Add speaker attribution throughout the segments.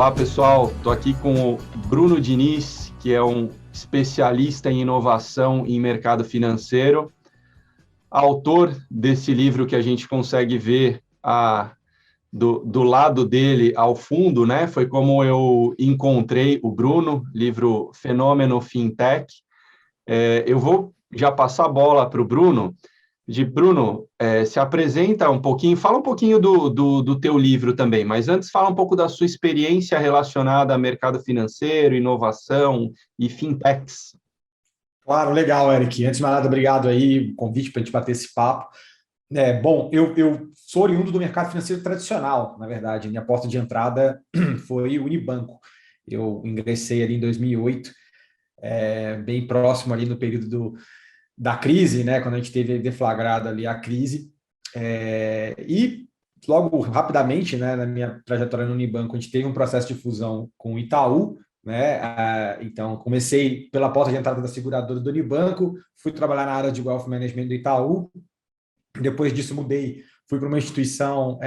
Speaker 1: Olá, pessoal. Estou aqui com o Bruno Diniz, que é um especialista em inovação em mercado financeiro, autor desse livro que a gente consegue ver do lado dele ao fundo, né? Foi como eu encontrei o Bruno, livro Fenômeno Fintech. Eu vou já passar a bola para o Bruno. Bruno, se apresenta um pouquinho, fala um pouquinho do teu livro também, mas antes fala um pouco da sua experiência relacionada a mercado financeiro, inovação e fintechs.
Speaker 2: Claro, legal, Eric. Antes de mais nada, obrigado aí, o convite para a gente bater esse papo. Bom, eu sou oriundo do mercado financeiro tradicional, na verdade. Minha porta de entrada foi o Unibanco. Eu ingressei ali em 2008, bem próximo ali no período da crise, né, quando a gente teve deflagrada ali a crise. E logo, rapidamente, né, na minha trajetória no Unibanco, a gente teve um processo de fusão com o Itaú, né? Então, comecei pela porta de entrada da seguradora do Unibanco, fui trabalhar na área de Wealth Management do Itaú. Depois disso, mudei, fui para uma instituição,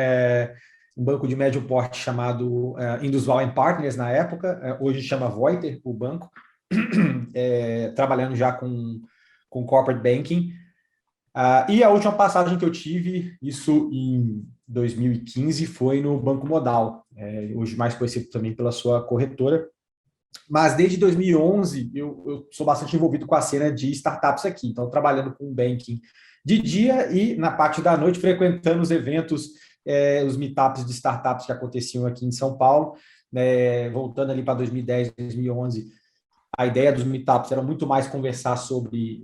Speaker 2: um banco de médio porte chamado Indusval Partners na época, hoje chama Voiter, o banco, trabalhando já com corporate banking. E a última passagem que eu tive, isso em 2015, foi no Banco Modal, hoje mais conhecido também pela sua corretora. Mas desde 2011 eu sou bastante envolvido com a cena de startups aqui, então trabalhando com banking de dia e na parte da noite frequentando os eventos, os meetups de startups que aconteciam aqui em São Paulo, voltando ali para 2010, 2011. A ideia dos meetups era muito mais conversar sobre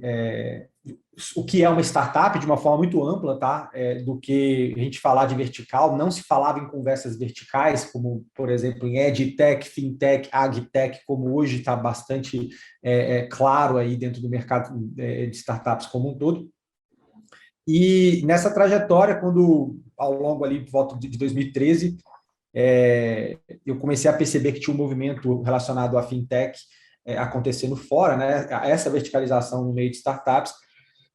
Speaker 2: o que é uma startup de uma forma muito ampla, tá? Do que a gente falar de vertical. Não se falava em conversas verticais, como, por exemplo, em EdTech, Fintech, AgTech, como hoje está bastante claro aí dentro do mercado de startups como um todo. E nessa trajetória, quando ao longo ali, por volta de 2013, eu comecei a perceber que tinha um movimento relacionado à Fintech acontecendo fora, né? Essa verticalização no meio de startups.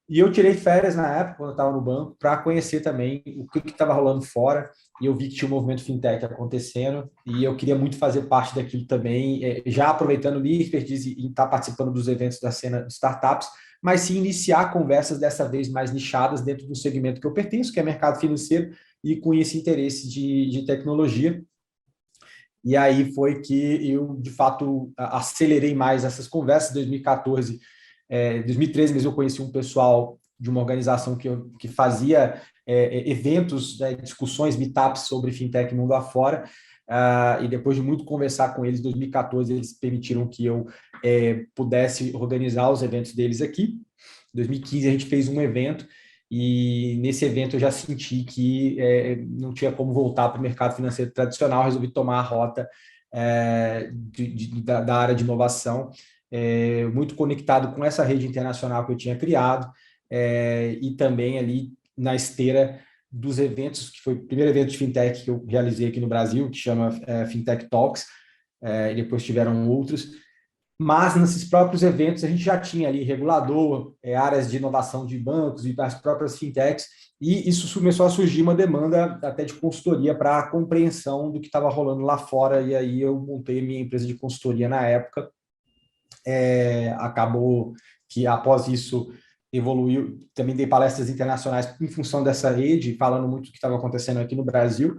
Speaker 2: E eu tirei férias na época, quando eu estava no banco, para conhecer também o que estava rolando fora. E eu vi que tinha um movimento fintech acontecendo. E eu queria muito fazer parte daquilo também, já aproveitando minha expertise em estar participando dos eventos da cena de startups, mas sim iniciar conversas dessa vez mais nichadas dentro do segmento que eu pertenço, que é mercado financeiro, e com esse interesse de tecnologia. E aí foi que eu, de fato, acelerei mais essas conversas. Em 2014, 2013 mesmo, eu conheci um pessoal de uma organização que fazia eventos, discussões, meetups sobre fintech mundo afora. E depois de muito conversar com eles, em 2014, eles permitiram que eu pudesse organizar os eventos deles aqui. Em 2015, a gente fez um evento e nesse evento eu já senti que não tinha como voltar para o mercado financeiro tradicional, resolvi tomar a rota da área de inovação, muito conectado com essa rede internacional que eu tinha criado, e também ali na esteira dos eventos, que foi o primeiro evento de fintech que eu realizei aqui no Brasil, que chama Fintech Talks, e depois tiveram outros. Mas nesses próprios eventos a gente já tinha ali regulador, áreas de inovação de bancos e as próprias fintechs, e isso começou a surgir uma demanda até de consultoria para a compreensão do que estava rolando lá fora, e aí eu montei a minha empresa de consultoria na época. Acabou que após isso evoluiu, também dei palestras internacionais em função dessa rede, falando muito do que estava acontecendo aqui no Brasil.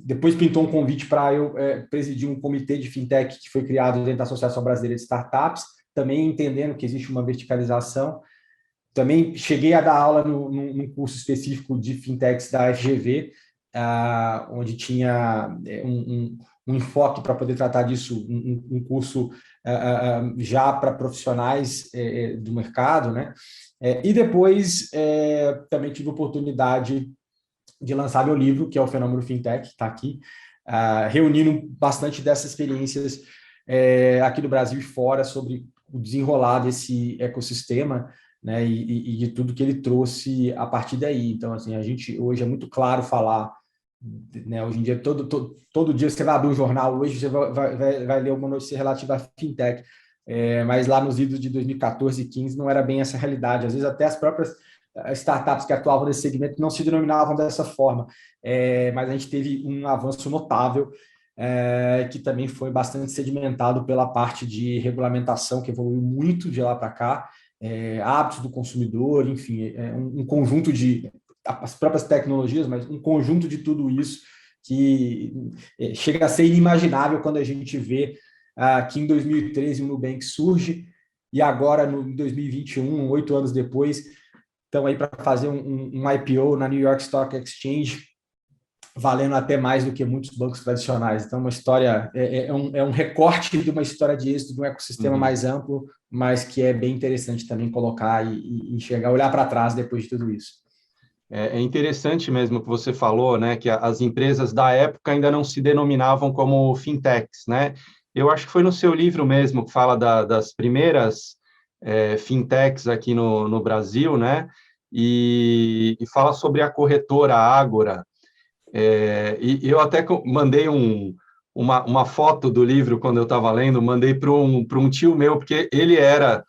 Speaker 2: Depois pintou um convite para eu presidir um comitê de fintech que foi criado dentro da Associação Brasileira de Startups, também entendendo que existe uma verticalização. Também cheguei a dar aula num curso específico de fintechs da FGV, onde tinha um enfoque para poder tratar disso, um curso já para profissionais do mercado, né? E depois também tive a oportunidade de lançar meu livro, que é o Fenômeno Fintech, que está aqui, reunindo bastante dessas experiências aqui no Brasil e fora sobre o desenrolar desse ecossistema, né, e de tudo que ele trouxe a partir daí. Então, assim, a gente hoje é muito claro falar, né, hoje em dia, todo dia você vai abrir um jornal, hoje você vai ler uma notícia relativa à fintech, mas lá nos idos de 2014 e 2015 não era bem essa realidade. Às vezes até as próprias startups que atuavam nesse segmento não se denominavam dessa forma, mas a gente teve um avanço notável que também foi bastante sedimentado pela parte de regulamentação, que evoluiu muito de lá para cá, hábitos do consumidor, enfim, um conjunto de as próprias tecnologias, mas um conjunto de tudo isso que chega a ser inimaginável quando a gente vê que em 2013 o Nubank surge e agora, em 2021, 8 anos depois, estão aí para fazer um IPO na New York Stock Exchange, valendo até mais do que muitos bancos tradicionais. Então, uma história, é um recorte de uma história de êxito, de um ecossistema mais amplo, mas que é bem interessante também colocar e enxergar, olhar para trás depois de tudo isso.
Speaker 1: É interessante mesmo o que você falou, né, que as empresas da época ainda não se denominavam como fintechs, né? Eu acho que foi no seu livro mesmo que fala das primeiras fintechs aqui no Brasil, né? E fala sobre a corretora Ágora. E eu até mandei uma foto do livro quando eu estava lendo, mandei para um tio meu, porque ele era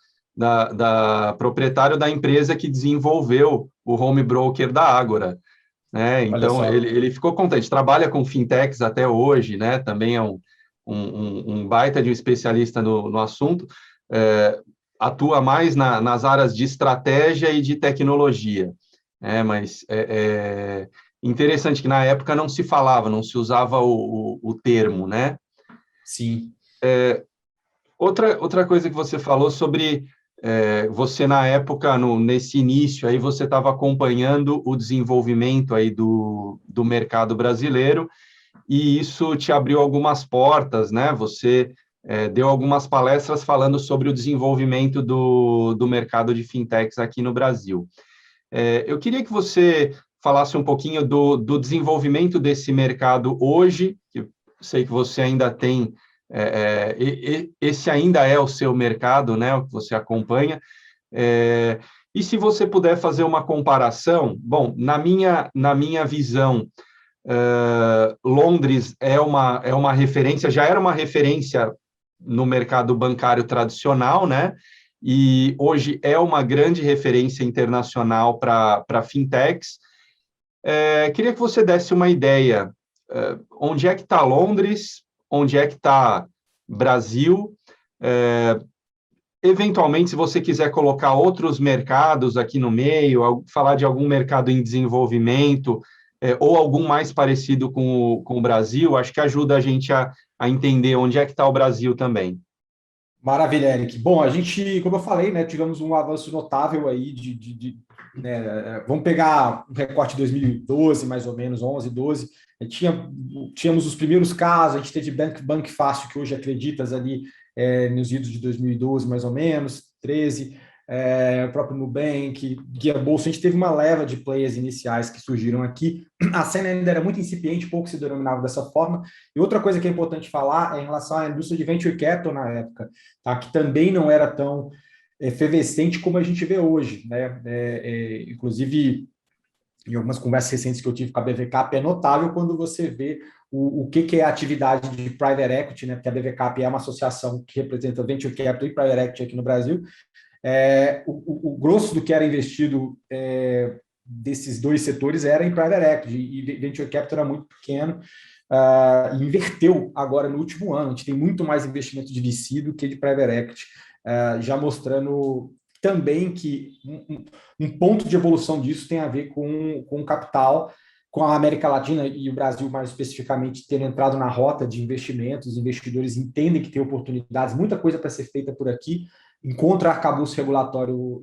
Speaker 1: proprietário da empresa que desenvolveu o home broker da Ágora, né?
Speaker 2: Olha
Speaker 1: Então,
Speaker 2: só.
Speaker 1: ele ficou contente, trabalha com fintechs até hoje, né? Também é um baita de um especialista no assunto, atua mais nas áreas de estratégia e de tecnologia, mas interessante que na época não se falava, não se usava o termo, né?
Speaker 2: Sim.
Speaker 1: Outra coisa que você falou sobre você na época, nesse início, aí você estava acompanhando o desenvolvimento aí do mercado brasileiro e isso te abriu algumas portas, né? Você deu algumas palestras falando sobre o desenvolvimento do mercado de fintechs aqui no Brasil. Eu queria que você falasse um pouquinho do desenvolvimento desse mercado hoje, que sei que você ainda tem, esse ainda é o seu mercado, né, o que você acompanha, e se você puder fazer uma comparação, bom, na minha visão, Londres é uma referência, já era uma referência no mercado bancário tradicional, né? E hoje é uma grande referência internacional para fintechs. Queria que você desse uma ideia, onde é que está Londres, onde é que está Brasil, eventualmente, se você quiser colocar outros mercados aqui no meio, falar de algum mercado em desenvolvimento, ou algum mais parecido com o Brasil, acho que ajuda a gente a entender onde é que está o Brasil também.
Speaker 2: Maravilha, Eric. Bom, a gente, como eu falei, né, tivemos um avanço notável aí né, vamos pegar um recorte de 2012, mais ou menos, 11, 12. Tínhamos os primeiros casos, a gente teve Banco Fácil, que hoje acreditas ali nos idos de 2012, mais ou menos, 13, o próprio Nubank, Guia Bolsa, a gente teve uma leva de players iniciais que surgiram aqui. A cena ainda era muito incipiente, pouco se denominava dessa forma. E outra coisa que é importante falar é em relação à indústria de venture capital na época, tá? Que também não era tão efervescente como a gente vê hoje, né? Inclusive, em algumas conversas recentes que eu tive com a BVCap, é notável quando você vê o que é a atividade de private equity, né? Porque a BVCap é uma associação que representa venture capital e private equity aqui no Brasil. O grosso do que era investido desses dois setores era em private equity, e venture capital era muito pequeno, e inverteu agora no último ano. A gente tem muito mais investimento de VC do que de private equity, já mostrando também que um ponto de evolução disso tem a ver com o capital, com a América Latina e o Brasil, mais especificamente, ter entrado na rota de investimentos. Os investidores entendem que tem oportunidades, muita coisa para ser feita por aqui, encontra arcabouço regulatório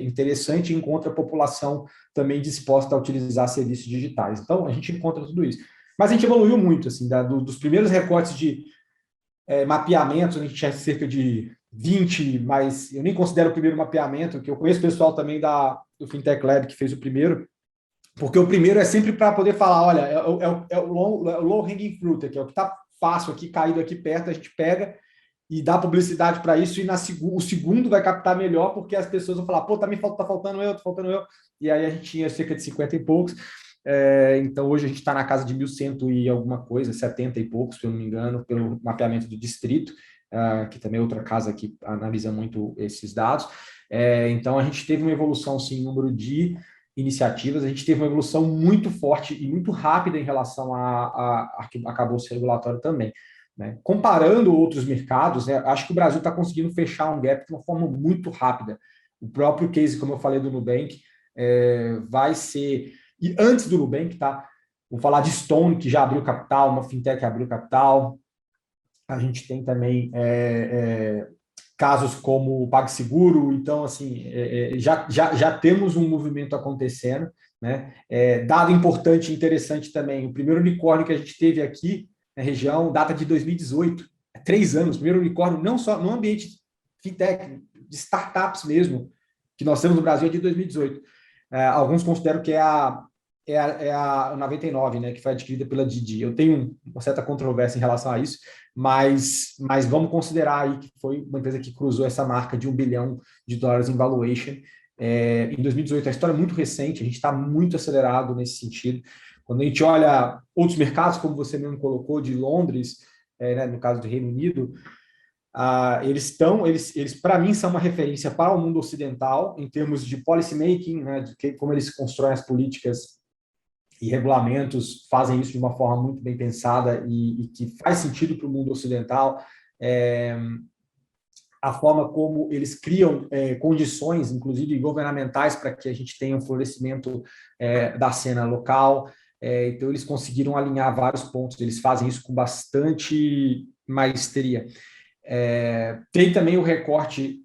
Speaker 2: interessante, encontra a população também disposta a utilizar serviços digitais. Então, a gente encontra tudo isso. Mas a gente evoluiu muito, assim, dos primeiros recortes de mapeamento, a gente tinha cerca de 20, mas eu nem considero o primeiro mapeamento, que eu conheço o pessoal também do Fintech Lab que fez o primeiro, porque o primeiro é sempre para poder falar, olha, é o low hanging fruit, que é o que está fácil aqui, caído aqui perto, a gente pega e dá publicidade para isso, e o segundo vai captar melhor, porque as pessoas vão falar, pô, tá faltando eu, e aí a gente tinha cerca de 50 e poucos, então hoje a gente está na casa de 1.100 e alguma coisa, 70 e poucos, se eu não me engano, pelo mapeamento do distrito, que também é outra casa que analisa muito esses dados. Então a gente teve uma evolução, sim, em número de iniciativas. A gente teve uma evolução muito forte e muito rápida em relação a arcabouço regulatório também. Né? Comparando outros mercados, né, acho que o Brasil está conseguindo fechar um gap de uma forma muito rápida. O próprio case, como eu falei, do Nubank, vai ser... E antes do Nubank, tá? Vou falar de Stone, que já abriu capital, uma fintech que abriu capital. A gente tem também casos como o PagSeguro. Então, assim, já temos um movimento acontecendo. Né? Dado importante e interessante também, o primeiro unicórnio que a gente teve aqui na região data de 2018, 3 anos, primeiro unicórnio, não só no ambiente fintech, de startups mesmo, que nós temos no Brasil, é de 2018. Alguns consideram que é a 99, né, que foi adquirida pela Didi. Eu tenho uma certa controvérsia em relação a isso, mas vamos considerar aí que foi uma empresa que cruzou essa marca de $1 bilhão em valuation em 2018. A história é muito recente, a gente está muito acelerado nesse sentido. Quando a gente olha outros mercados, como você mesmo colocou, de Londres, né, no caso do Reino Unido, eles para mim, são uma referência para o mundo ocidental, em termos de policy making, né, de como eles constroem as políticas e regulamentos, fazem isso de uma forma muito bem pensada e que faz sentido para o mundo ocidental. A forma como eles criam condições, inclusive governamentais, para que a gente tenha um florescimento da cena local. Então, eles conseguiram alinhar vários pontos, eles fazem isso com bastante maestria. Tem também o recorte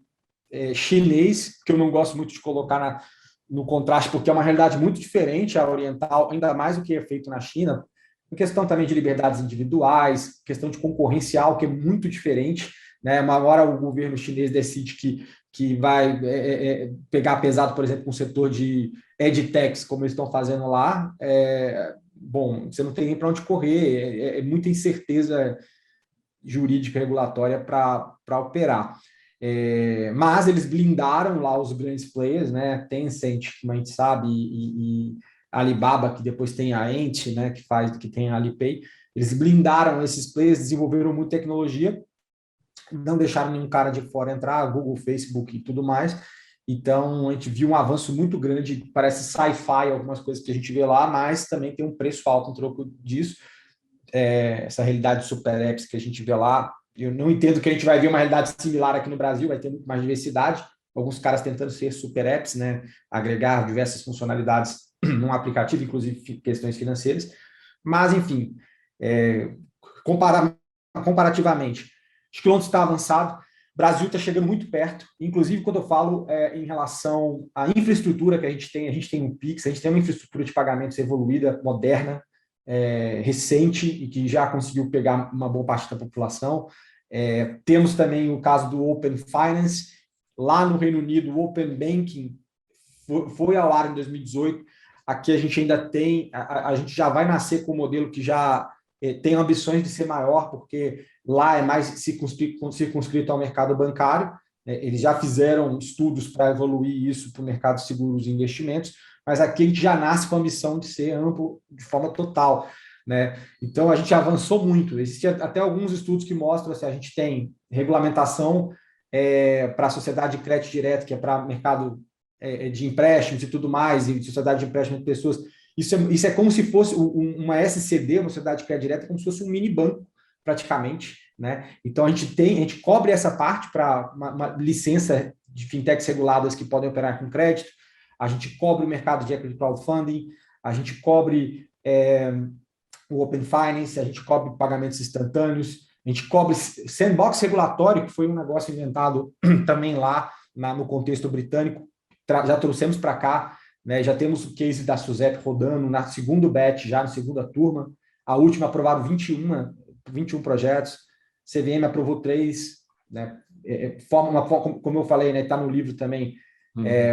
Speaker 2: chinês, que eu não gosto muito de colocar no contraste, porque é uma realidade muito diferente a oriental, ainda mais do que é feito na China, em questão também de liberdades individuais, questão de concorrencial, que é muito diferente. Né? Uma hora o governo chinês decide que vai pegar pesado, por exemplo, com o setor de edtechs, como eles estão fazendo lá. Bom, você não tem nem para onde correr, muita incerteza jurídica regulatória para operar. Mas eles blindaram lá os grandes players, né? Tencent, como a gente sabe, e Alibaba, que depois tem a Ant, né? Que tem a Alipay. Eles blindaram esses players, desenvolveram muita tecnologia, não deixaram nenhum cara de fora entrar, Google, Facebook e tudo mais. Então, a gente viu um avanço muito grande, parece sci-fi, algumas coisas que a gente vê lá, mas também tem um preço alto em troco disso. Essa realidade de super apps que a gente vê lá, eu não entendo que a gente vai ver uma realidade similar aqui no Brasil, vai ter muito mais diversidade, alguns caras tentando ser super apps, né, agregar diversas funcionalidades num aplicativo, inclusive questões financeiras, mas, enfim, comparativamente, acho que Londres está avançado, o Brasil está chegando muito perto, inclusive quando eu falo em relação à infraestrutura que a gente tem um Pix, a gente tem uma infraestrutura de pagamentos evoluída, moderna, recente e que já conseguiu pegar uma boa parte da população. Temos também o caso do Open Finance. Lá no Reino Unido, o Open Banking foi ao ar em 2018. Aqui a gente ainda tem, a gente já vai nascer com um modelo que já tem ambições de ser maior, porque lá é mais circunscrito ao mercado bancário. Eles já fizeram estudos para evoluir isso para o mercado de seguros e investimentos, mas aqui a gente já nasce com a missão de ser amplo de forma total. Né? Então, a gente avançou muito. Existem até alguns estudos que mostram que a gente tem regulamentação para a sociedade de crédito direto, que é para mercado de empréstimos e tudo mais, e sociedade de empréstimo de pessoas. Isso é como se fosse uma SCD, uma sociedade de crédito direto, como se fosse um mini banco, praticamente. Né? Então, a gente cobre essa parte para uma licença de fintechs reguladas que podem operar com crédito, a gente cobre o mercado de equity crowdfunding, a gente cobre o Open Finance, a gente cobre pagamentos instantâneos, a gente cobre sandbox regulatório, que foi um negócio inventado também lá no contexto britânico, já trouxemos para cá, né, já temos o case da Suzep rodando na segundo batch, já na segunda turma, a última aprovaram 21 projetos, CVM aprovou 3, né, como eu falei, né, está no livro também.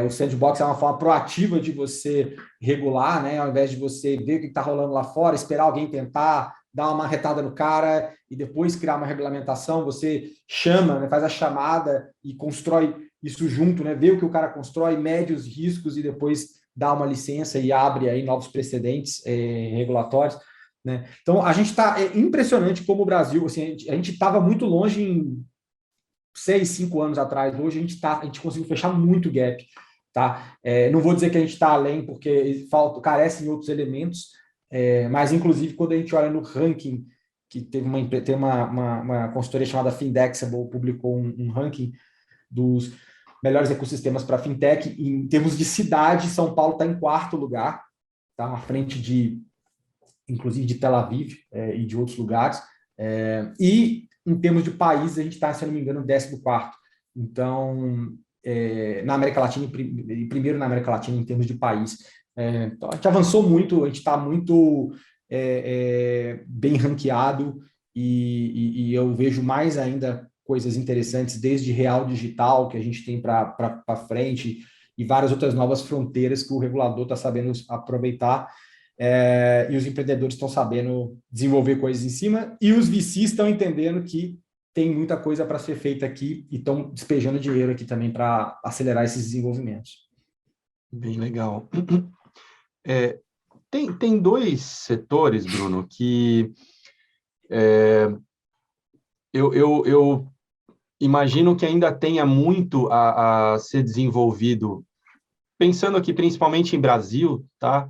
Speaker 2: O sandbox é uma forma proativa de você regular, né? Ao invés de você ver o que está rolando lá fora, esperar alguém tentar, dar uma marretada no cara e depois criar uma regulamentação, você chama, né? Faz a chamada e constrói isso junto, né? Vê o que o cara constrói, mede os riscos e depois dá uma licença e abre aí novos precedentes regulatórios. Né? Então, a gente está... impressionante como o Brasil... Assim, a gente estava muito longe em 6, 5 anos atrás. Hoje a gente conseguiu fechar muito gap. tá? Não vou dizer que a gente está além, porque carecem outros elementos, mas, inclusive, quando a gente olha no ranking, que tem uma consultoria chamada Findexable, publicou um ranking dos melhores ecossistemas para fintech, em termos de cidade, São Paulo está em quarto lugar, tá? À frente inclusive de Tel Aviv e de outros lugares. E, em termos de país, a gente está, se não me engano, 14º. Então, na América Latina, primeiro na América Latina em termos de país. Então, a gente avançou muito, a gente está muito bem ranqueado e eu vejo mais ainda coisas interessantes, desde real digital, que a gente tem para frente, e várias outras novas fronteiras que o regulador está sabendo aproveitar. E os empreendedores estão sabendo desenvolver coisas em cima, e os VCs estão entendendo que tem muita coisa para ser feita aqui e estão despejando dinheiro aqui também para acelerar esses desenvolvimentos.
Speaker 1: Bem legal. Tem dois setores, Bruno, que eu imagino que ainda tenha muito a ser desenvolvido, pensando aqui principalmente em Brasil, tá?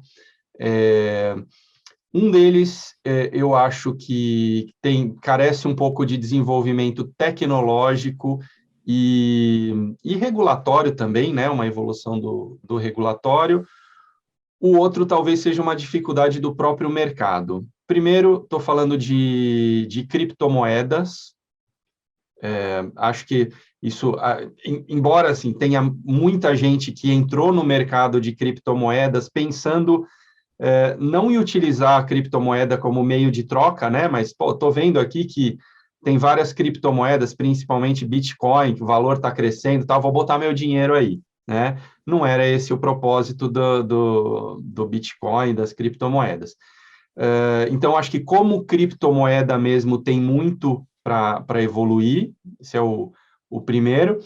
Speaker 1: Um deles, eu acho que carece um pouco de desenvolvimento tecnológico e regulatório também, né? Uma evolução do regulatório. O outro talvez seja uma dificuldade do próprio mercado. Primeiro, estou falando de criptomoedas. Acho que isso, embora assim, tenha muita gente que entrou no mercado de criptomoedas pensando não em utilizar a criptomoeda como meio de troca, né? Mas estou vendo aqui que tem várias criptomoedas, principalmente Bitcoin, que o valor está crescendo, vou botar meu dinheiro aí, né? Não era esse o propósito do Bitcoin, das criptomoedas. Então, acho que como criptomoeda mesmo tem muito para evoluir, esse é o primeiro.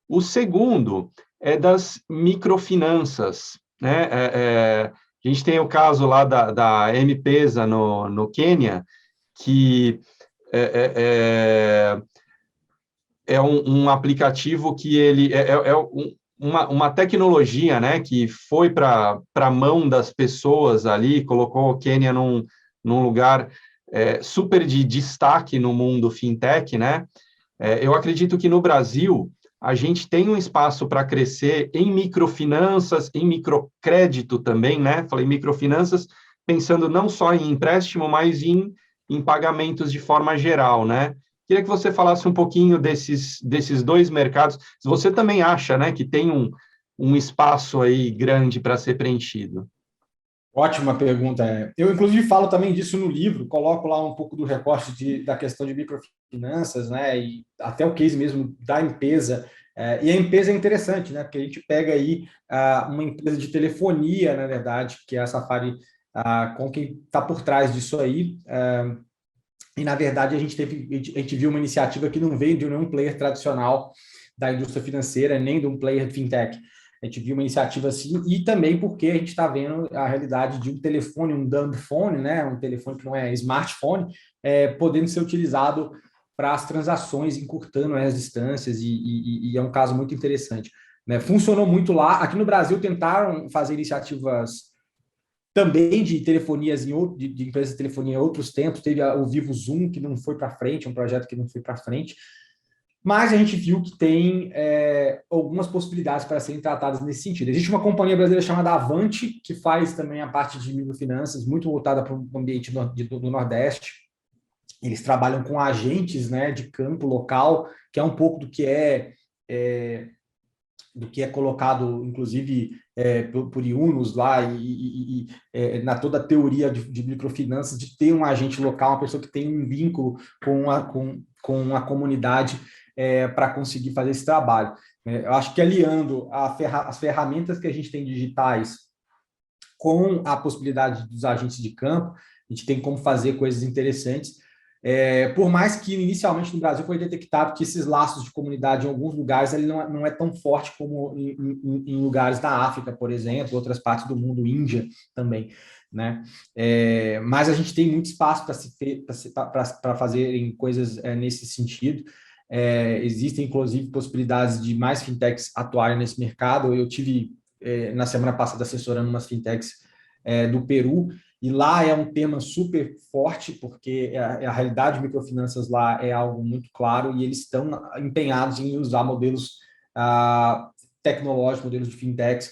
Speaker 1: O segundo é das microfinanças, né? A gente tem o caso lá da M-Pesa no Quênia, que é um aplicativo que ele uma tecnologia, né, que foi para a mão das pessoas ali, colocou o Quênia num lugar super de destaque no mundo fintech, né? Eu acredito que no Brasil a gente tem um espaço para crescer em microfinanças, em microcrédito também, né? Falei microfinanças, pensando não só em empréstimo, mas em pagamentos de forma geral, né? Queria que você falasse um pouquinho desses dois mercados. Se você também acha, né, que tem um espaço aí grande para ser preenchido.
Speaker 2: Ótima pergunta. Eu, inclusive, falo também disso no livro, coloco lá um pouco do recorte da questão de microfinanças, né, e até o case mesmo da empresa. E a empresa é interessante, né, porque a gente pega aí uma empresa de telefonia, na verdade, que é a Safari, com quem está por trás disso aí. E, na verdade, a gente viu uma iniciativa que não veio de nenhum player tradicional da indústria financeira, nem de um player de fintech. A gente viu uma iniciativa assim, e também porque a gente está vendo a realidade de um telefone, um dumb phone, né, um telefone que não é smartphone, podendo ser utilizado para as transações, encurtando as distâncias, e é um caso muito interessante, né? Funcionou muito lá. Aqui no Brasil tentaram fazer iniciativas também de telefonias de empresas de telefonia em outros tempos. Teve o Vivo Zoom, que não foi para frente, um projeto que não foi para frente, mas a gente viu que tem algumas possibilidades para serem tratadas nesse sentido. Existe uma companhia brasileira chamada Avante, que faz também a parte de microfinanças, muito voltada para o ambiente do Nordeste. Eles trabalham com agentes, né, de campo local, que é um pouco do que é colocado, inclusive, por Yunus lá, na toda a teoria de microfinanças, de ter um agente local, uma pessoa que tem um vínculo com a comunidade para conseguir fazer esse trabalho. Eu acho que aliando as ferramentas que a gente tem digitais com a possibilidade dos agentes de campo, a gente tem como fazer coisas interessantes. Por mais que inicialmente no Brasil foi detectado que esses laços de comunidade em alguns lugares ele não é tão forte como em lugares da África, por exemplo, outras partes do mundo, Índia também, né? Mas a gente tem muito espaço para fazerem coisas nesse sentido. Existem, inclusive, possibilidades de mais fintechs atuarem nesse mercado. Eu tive, na semana passada, assessorando umas fintechs do Peru, e lá é um tema super forte, porque a realidade de microfinanças lá é algo muito claro, e eles estão empenhados em usar modelos tecnológicos, modelos de fintechs,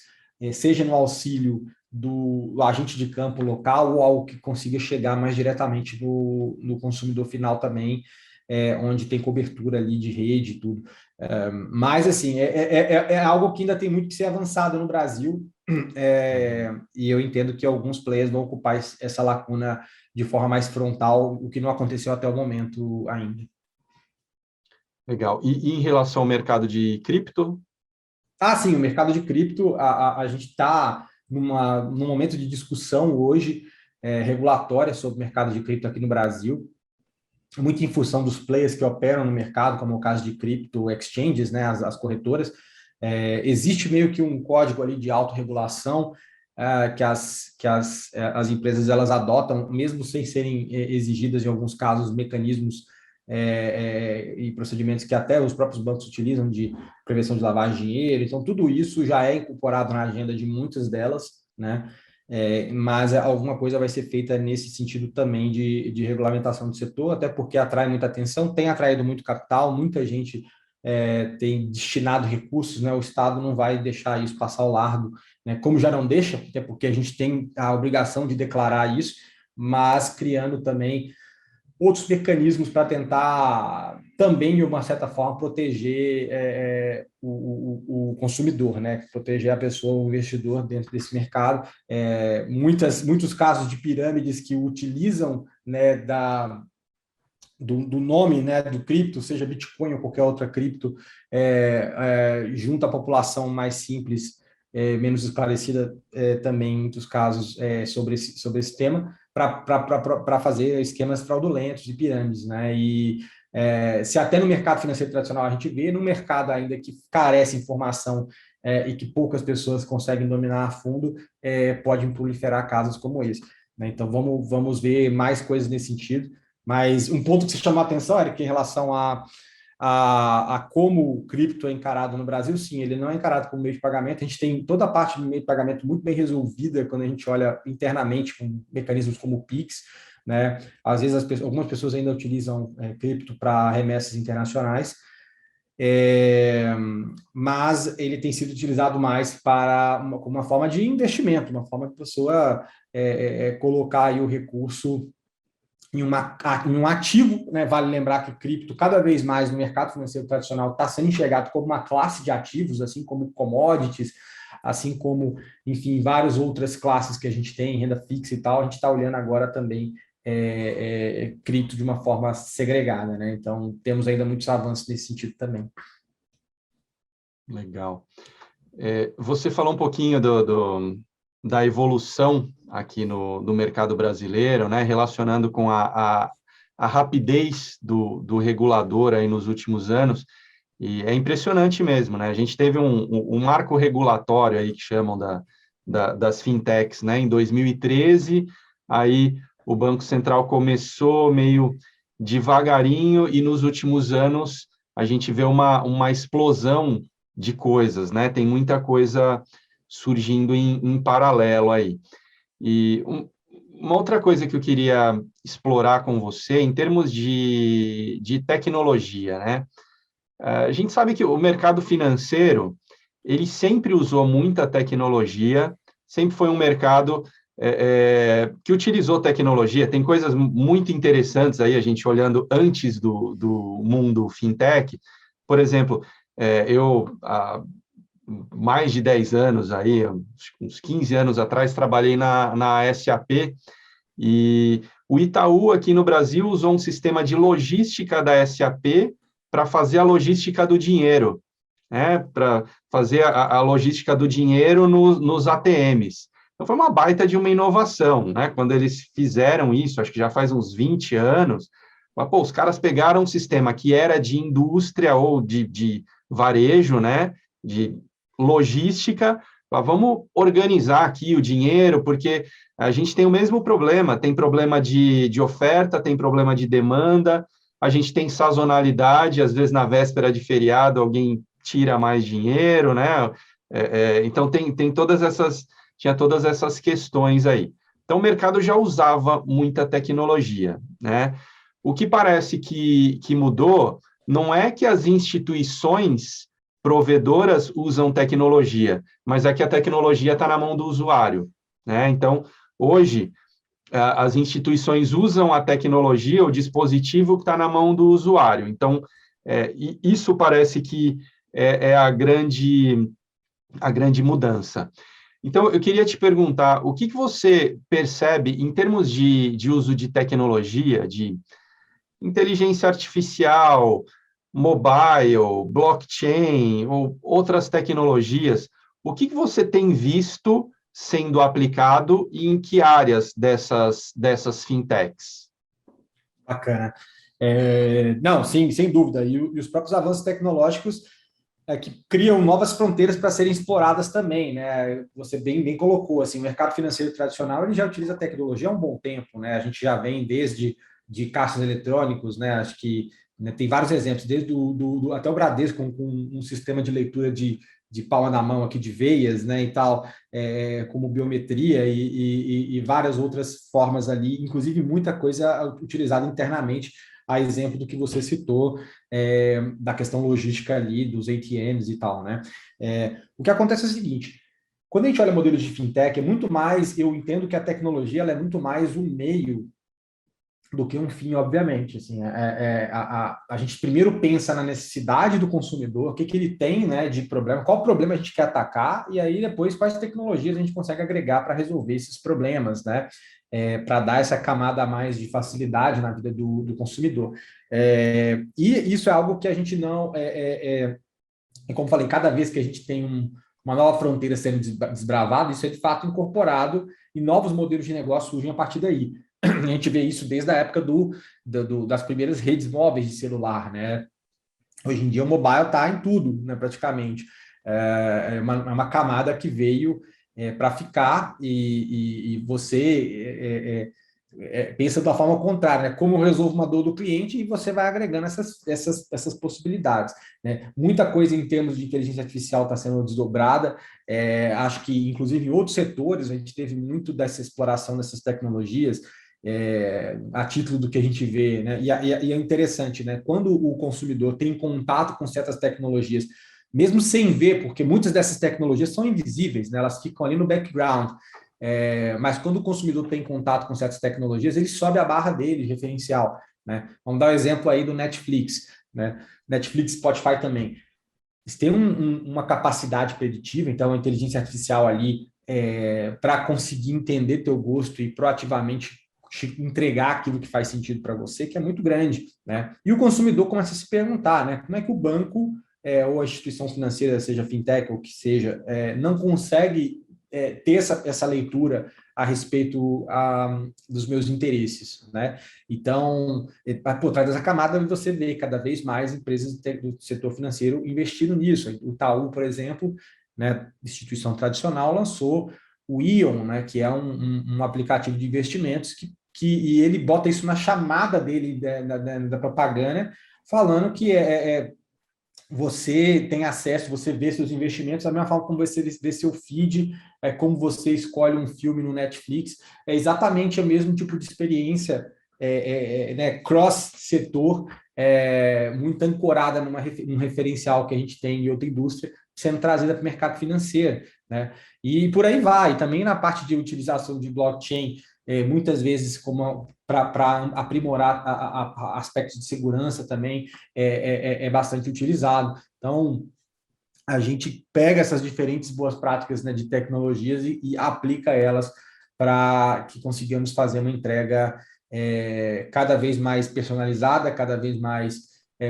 Speaker 2: seja no auxílio do agente de campo local ou algo que consiga chegar mais diretamente no consumidor final também, onde tem cobertura ali de rede e tudo. Mas, assim, é algo que ainda tem muito que ser avançado no Brasil, e eu entendo que alguns players vão ocupar essa lacuna de forma mais frontal, o que não aconteceu até o momento ainda.
Speaker 1: Legal. E em relação ao mercado de cripto?
Speaker 2: Sim, o mercado de cripto, a gente está num momento de discussão hoje regulatória sobre o mercado de cripto aqui no Brasil, muito em função dos players que operam no mercado, como é o caso de cripto exchanges, né, as corretoras. Existe meio que um código ali de autorregulação que as empresas elas adotam, mesmo sem serem exigidas, em alguns casos, mecanismos e procedimentos que até os próprios bancos utilizam de prevenção de lavagem de dinheiro. Então, tudo isso já é incorporado na agenda de muitas delas, né? Mas alguma coisa vai ser feita nesse sentido também de regulamentação do setor, até porque atrai muita atenção, tem atraído muito capital, muita gente tem destinado recursos, né? O Estado não vai deixar isso passar ao largo, né? Como já não deixa, até porque a gente tem a obrigação de declarar isso, mas criando também outros mecanismos para tentar também, de uma certa forma, proteger o consumidor, né? Proteger a pessoa, o investidor dentro desse mercado. Muitos casos de pirâmides que utilizam, né, do nome, né, do cripto, seja Bitcoin ou qualquer outra cripto, junto à população mais simples, menos esclarecida também, em muitos casos, sobre esse tema, para fazer esquemas fraudulentos e pirâmides, né? E se até no mercado financeiro tradicional a gente vê, no mercado ainda que carece de informação e que poucas pessoas conseguem dominar a fundo, podem proliferar casos como esse, né? Então, vamos ver mais coisas nesse sentido. Mas um ponto que se chamou a atenção, Eric, em relação a como o cripto é encarado no Brasil, sim, ele não é encarado como meio de pagamento. A gente tem toda a parte do meio de pagamento muito bem resolvida quando a gente olha internamente com mecanismos como o Pix, né? Às vezes algumas pessoas ainda utilizam cripto para remessas internacionais, mas ele tem sido utilizado mais para uma forma de investimento, uma forma de a pessoa colocar aí o recurso em um ativo, né? Vale lembrar que o cripto, cada vez mais no mercado financeiro tradicional, está sendo enxergado como uma classe de ativos, assim como commodities, assim como, enfim, várias outras classes que a gente tem, renda fixa e tal. A gente está olhando agora também cripto de uma forma segregada, né? Então, temos ainda muitos avanços nesse sentido também.
Speaker 1: Legal. Você falou um pouquinho da evolução aqui no mercado brasileiro, né, relacionando com a rapidez do regulador aí nos últimos anos, e é impressionante mesmo, né? A gente teve um marco regulatório aí que chamam das fintechs, né, em 2013, aí o Banco Central começou meio devagarinho, e nos últimos anos a gente vê uma explosão de coisas, né? Tem muita coisa surgindo em paralelo aí. E uma outra coisa que eu queria explorar com você, em termos de tecnologia, né? A gente sabe que o mercado financeiro, ele sempre usou muita tecnologia, sempre foi um mercado que utilizou tecnologia. Tem coisas muito interessantes aí, a gente olhando antes do mundo fintech. Por exemplo, eu, há mais de 10 anos, aí, uns 15 anos atrás, trabalhei na SAP, e o Itaú, aqui no Brasil, usou um sistema de logística da SAP para fazer a logística do dinheiro, né? Para fazer a logística do dinheiro nos ATMs. Então, foi uma baita de uma inovação, né? Quando eles fizeram isso, acho que já faz uns 20 anos, mas, os caras pegaram um sistema que era de indústria ou de varejo, né? De logística, vamos organizar aqui o dinheiro, porque a gente tem o mesmo problema, tem problema de oferta, tem problema de demanda, a gente tem sazonalidade, às vezes na véspera de feriado alguém tira mais dinheiro, né? Então tinha todas essas questões aí. Então o mercado já usava muita tecnologia, né? O que parece que mudou não é que as instituições provedoras usam tecnologia, mas é que a tecnologia está na mão do usuário, né? Então, hoje, as instituições usam a tecnologia, o dispositivo que está na mão do usuário. Então, isso parece que é a grande mudança. Então, eu queria te perguntar, o que você percebe em termos de uso de tecnologia, de inteligência artificial, mobile, blockchain ou outras tecnologias, o que você tem visto sendo aplicado e em que áreas dessas fintechs?
Speaker 2: Bacana. Não, sim, sem dúvida. E os próprios avanços tecnológicos que criam novas fronteiras para serem exploradas também, né? Você bem colocou, assim, o mercado financeiro tradicional ele já utiliza a tecnologia há um bom tempo, né? A gente já vem desde de caixas eletrônicos, né? Acho que né, tem vários exemplos, desde até o Bradesco com um sistema de leitura de palma na mão aqui de veias, né? E tal, como biometria e várias outras formas ali, inclusive muita coisa utilizada internamente, a exemplo do que você citou, da questão logística ali, dos ATMs e tal, né? O que acontece é o seguinte, quando a gente olha modelos de fintech, é muito mais, eu entendo que a tecnologia ela é muito mais um meio do que um fim, obviamente. Assim, a gente primeiro pensa na necessidade do consumidor, o que ele tem, né, de problema, qual problema a gente quer atacar, e aí depois quais tecnologias a gente consegue agregar para resolver esses problemas, né? Para dar essa camada a mais de facilidade na vida do consumidor. E isso é algo que a gente não. Como falei, cada vez que a gente tem uma nova fronteira sendo desbravada, isso é de fato incorporado e novos modelos de negócio surgem a partir daí. A gente vê isso desde a época das primeiras redes móveis de celular, né? Hoje em dia o mobile está em tudo, né, praticamente. É uma camada que veio para ficar e você pensa da forma contrária, né? Como eu resolvo uma dor do cliente e você vai agregando essas possibilidades, né? Muita coisa em termos de inteligência artificial está sendo desdobrada. Acho que, inclusive, em outros setores, a gente teve muito dessa exploração dessas tecnologias, a título do que a gente vê, né? E é interessante, né? Quando o consumidor tem contato com certas tecnologias, mesmo sem ver, porque muitas dessas tecnologias são invisíveis, né? Elas ficam ali no background. Mas quando o consumidor tem contato com certas tecnologias, ele sobe a barra dele, referencial, né? Vamos dar o um exemplo aí do Netflix, né? Netflix, Spotify também. Eles têm uma capacidade preditiva, então a inteligência artificial ali para conseguir entender teu gosto e proativamente entregar aquilo que faz sentido para você, que é muito grande, né? E o consumidor começa a se perguntar, né? Como é que o banco ou a instituição financeira, seja fintech ou que seja, não consegue ter essa leitura a respeito dos meus interesses, né? Então, por trás dessa camada, você vê cada vez mais empresas do setor financeiro investindo nisso. O Itaú, por exemplo, né, instituição tradicional, lançou o Ion, né, que é um aplicativo de investimentos e ele bota isso na chamada dele da propaganda, falando que você tem acesso, você vê seus investimentos da mesma forma como você vê seu feed, como você escolhe um filme no Netflix, é exatamente o mesmo tipo de experiência, né, cross-setor, muito ancorada num referencial que a gente tem em outra indústria, sendo trazida para o mercado financeiro, né? E por aí vai. E também na parte de utilização de blockchain, muitas vezes como para aprimorar aspectos de segurança também é bastante utilizado. Então, a gente pega essas diferentes boas práticas, né, de tecnologias e aplica elas para que consigamos fazer uma entrega cada vez mais personalizada, cada vez mais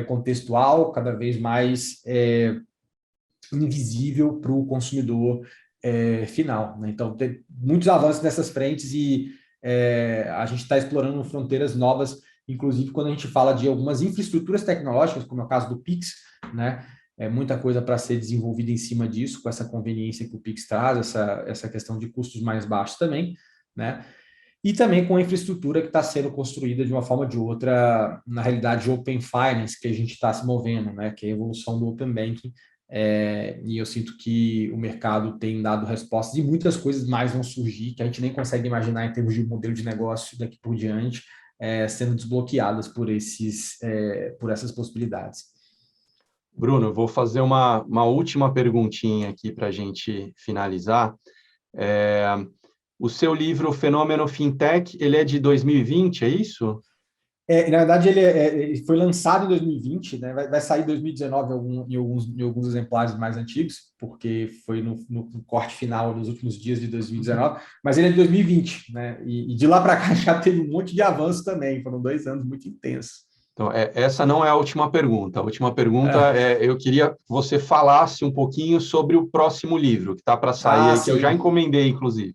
Speaker 2: contextual, cada vez mais invisível para o consumidor final, né? Então, tem muitos avanços nessas frentes e a gente está explorando fronteiras novas, inclusive quando a gente fala de algumas infraestruturas tecnológicas, como é o caso do Pix, né? Muita coisa para ser desenvolvida em cima disso, com essa conveniência que o Pix traz, essa questão de custos mais baixos também, né? e também com a infraestrutura que está sendo construída de uma forma ou de outra, na realidade, de Open Finance, que a gente está se movendo, né, que é a evolução do Open Banking, e eu sinto que o mercado tem dado respostas e muitas coisas mais vão surgir que a gente nem consegue imaginar em termos de modelo de negócio daqui por diante, sendo desbloqueadas por essas possibilidades.
Speaker 1: Bruno, vou fazer uma última perguntinha aqui para a gente finalizar. É, o seu livro Fenômeno Fintech, ele é de 2020, é isso?
Speaker 2: Na verdade, ele foi lançado em 2020, né? Vai sair em 2019 em alguns exemplares mais antigos, porque foi no corte final nos últimos dias de 2019, mas ele é de 2020, né? E de lá para cá já teve um monte de avanço também, foram 2 anos muito intensos.
Speaker 1: Então, essa não é a última pergunta. A última pergunta eu queria que você falasse um pouquinho sobre o próximo livro que está para sair aí, que eu já
Speaker 2: Sim.
Speaker 1: encomendei, inclusive.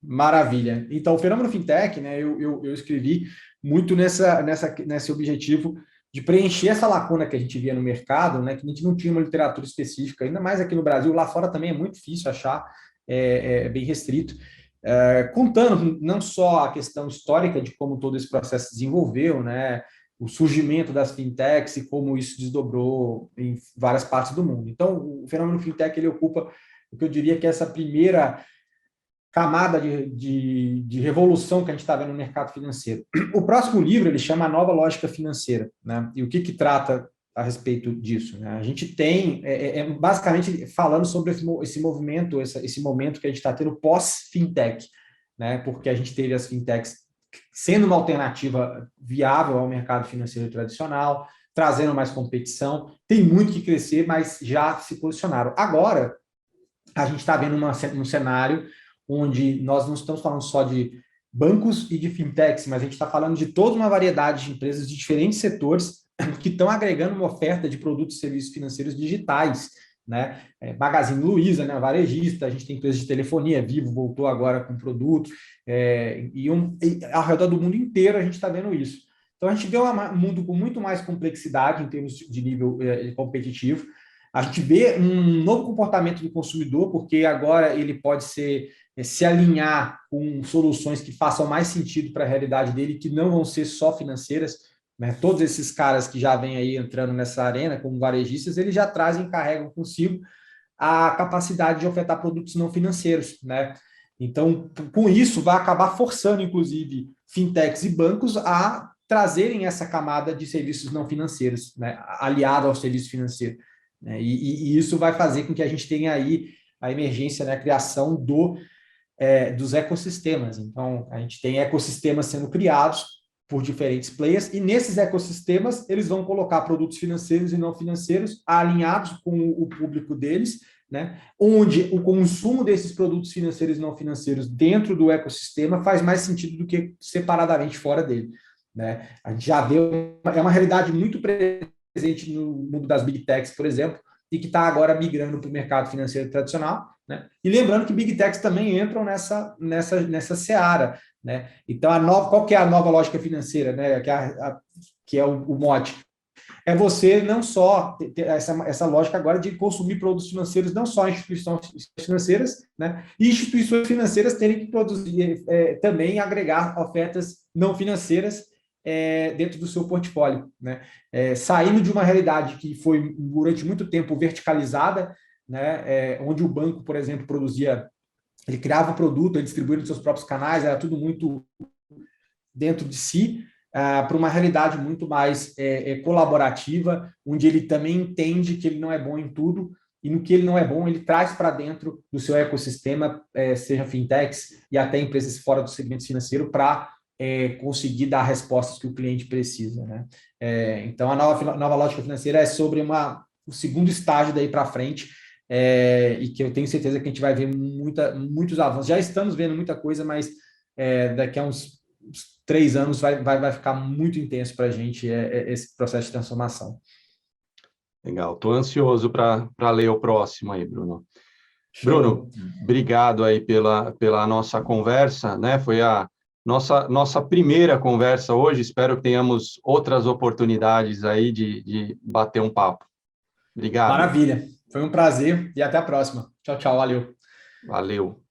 Speaker 2: Maravilha. Então, o Fenômeno Fintech, né, eu escrevi muito nesse objetivo de preencher essa lacuna que a gente via no mercado, né, que a gente não tinha uma literatura específica, ainda mais aqui no Brasil, lá fora também é muito difícil achar, bem restrito, contando não só a questão histórica de como todo esse processo se desenvolveu, né, o surgimento das fintechs e como isso desdobrou em várias partes do mundo. Então, o Fenômeno Fintech, ele ocupa o que eu diria que é essa primeira camada de revolução que a gente está vendo no mercado financeiro. O próximo livro ele chama A Nova Lógica Financeira, né? E o que trata a respeito disso? Né? A gente tem, basicamente, falando sobre esse movimento, esse momento que a gente está tendo pós-fintech, né? Porque a gente teve as fintechs sendo uma alternativa viável ao mercado financeiro tradicional, trazendo mais competição, tem muito que crescer, mas já se posicionaram. Agora, a gente está vendo um cenário onde nós não estamos falando só de bancos e de fintechs, mas a gente está falando de toda uma variedade de empresas de diferentes setores que estão agregando uma oferta de produtos e serviços financeiros digitais, né? Magazine Luiza, né? Varejista, a gente tem empresas de telefonia, Vivo voltou agora com produto, e ao redor do mundo inteiro a gente está vendo isso. Então a gente vê um mundo com muito mais complexidade em termos de nível competitivo. A gente vê um novo comportamento do consumidor, porque agora ele pode se alinhar com soluções que façam mais sentido para a realidade dele, que não vão ser só financeiras, né? Todos esses caras que já vêm aí entrando nessa arena, como varejistas, eles já trazem, carregam consigo a capacidade de ofertar produtos não financeiros, né? Então, com isso, vai acabar forçando, inclusive, fintechs e bancos a trazerem essa camada de serviços não financeiros, né? Aliado ao serviço financeiro. Né? E isso vai fazer com que a gente tenha aí a emergência, né, a criação dos ecossistemas. Então, a gente tem ecossistemas sendo criados por diferentes players, e nesses ecossistemas eles vão colocar produtos financeiros e não financeiros alinhados com o público deles, né, onde o consumo desses produtos financeiros e não financeiros dentro do ecossistema faz mais sentido do que separadamente fora dele. Né? A gente já vê, é uma realidade muito presente no mundo das Big Techs, por exemplo, e que está agora migrando para o mercado financeiro tradicional, né? E lembrando que Big Techs também entram nessa seara, né? Então, qual que é a nova lógica financeira, né? Que é o mote? É você não só ter essa lógica agora de consumir produtos financeiros, não só instituições financeiras, né? E instituições financeiras terem que produzir, também agregar ofertas não financeiras dentro do seu portfólio, né? Saindo de uma realidade que foi durante muito tempo verticalizada, né? Onde o banco, por exemplo, ele criava o produto, ele distribuía nos seus próprios canais, era tudo muito dentro de si, para uma realidade muito mais colaborativa, onde ele também entende que ele não é bom em tudo, e no que ele não é bom, ele traz para dentro do seu ecossistema, seja fintechs e até empresas fora do segmento financeiro, para conseguir dar respostas que o cliente precisa. Né? Então, a nova lógica financeira é sobre o segundo estágio daí para frente, e que eu tenho certeza que a gente vai ver muitos avanços. Já estamos vendo muita coisa, mas daqui a uns 3 anos vai ficar muito intenso para a gente esse processo de transformação.
Speaker 1: Legal, estou ansioso para ler o próximo aí, Bruno.
Speaker 2: Show.
Speaker 1: Bruno, obrigado aí pela nossa conversa, né? Foi a nossa primeira conversa hoje, espero que tenhamos outras oportunidades aí de bater um papo. Obrigado.
Speaker 2: Maravilha, foi um prazer e até a próxima. Tchau, tchau, valeu.
Speaker 1: Valeu.